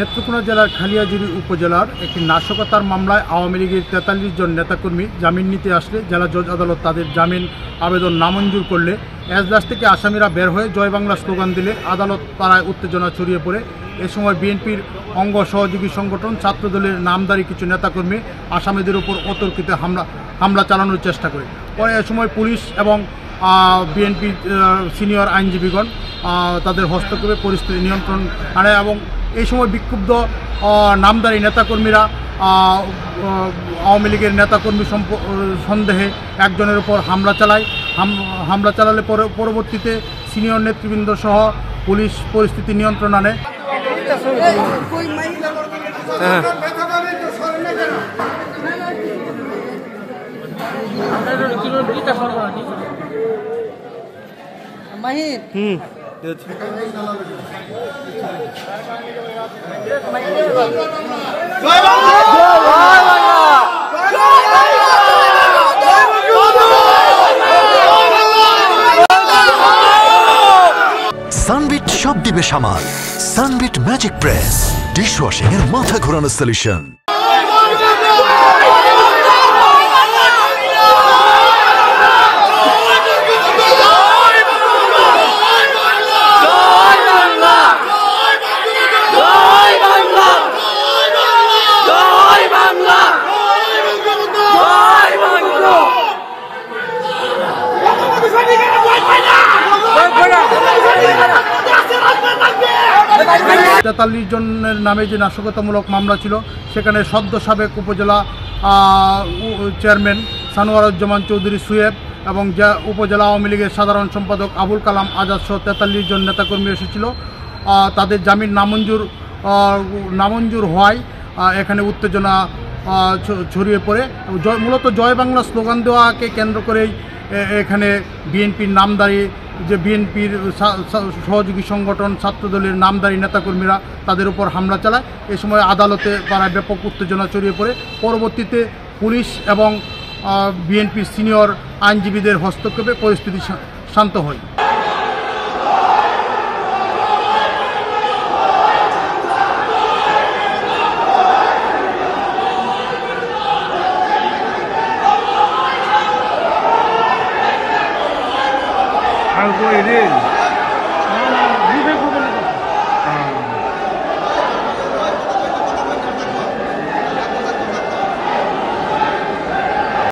নেত্রকোনা জেলার খালিয়াজুড়ি উপজেলার একটি নাশকতার মামলায় আওয়ামী লীগের ৪৩ জন নেতাকর্মী জামিন নিতে আসলে জেলা জজ আদালত তাদের জামিন আবেদন নামঞ্জুর করলে এজলাস থেকে আসামিরা বের হয়ে জয় বাংলা স্লোগান দিলে আদালত পাড়ায় উত্তেজনা ছড়িয়ে পড়ে। এ সময় বিএনপির অঙ্গ সহযোগী সংগঠন ছাত্রদলের নামধারী কিছু নেতাকর্মী আসামিদের উপর অতর্কিত হামলা চালানোর চেষ্টা করে। পরে এ সময় পুলিশ এবং বিএনপির সিনিয়র আইনজীবীগণ তাদের হস্তক্ষেপে পরিস্থিতি নিয়ন্ত্রণ আনে এবং এই সময় বিক্ষুব্ধ নামধারী নেতাকর্মীরা আওয়ামী লীগের নেতাকর্মী সন্দেহে একজনের উপর হামলা চালালে পরবর্তীতে সিনিয়র নেতৃবৃন্দ সহ পুলিশ পরিস্থিতি নিয়ন্ত্রণ আনে। সানবিট সব দিবে সামাল। সানবিট ম্যাজিক প্রেস ডিশওয়াশিং এর মাথা ঘোরানো সলিউশন। তেতাল্লিশ জনের নামে যে নাশকতামূলক মামলা ছিল সেখানে সদ্য সাবেক উপজেলা চেয়ারম্যান সানোয়ারুজ্জামান চৌধুরী সুয়েব এবং উপজেলা আওয়ামী লীগের সাধারণ সম্পাদক আবুল কালাম আজাদ সহ 43 জন নেতাকর্মী এসেছিল। তাদের জামিন নামঞ্জুর হওয়ায় এখানে উত্তেজনা ছড়িয়ে পড়ে। মূলত জয় বাংলা স্লোগান দেওয়াকে কেন্দ্র করেই এখানে বিএনপির নামধারী যে বিএনপির সহযোগী সংগঠন ছাত্রদলের নামধারী নেতাকর্মীরা তাদের উপর হামলা চালায়। এ সময় আদালতে পাড়ায় ব্যাপক উত্তেজনা ছড়িয়ে পড়ে। পরবর্তীতে পুলিশ এবং বিএনপির সিনিয়র আইনজীবীদের হস্তক্ষেপে পরিস্থিতি শান্ত হয়। I'll go in.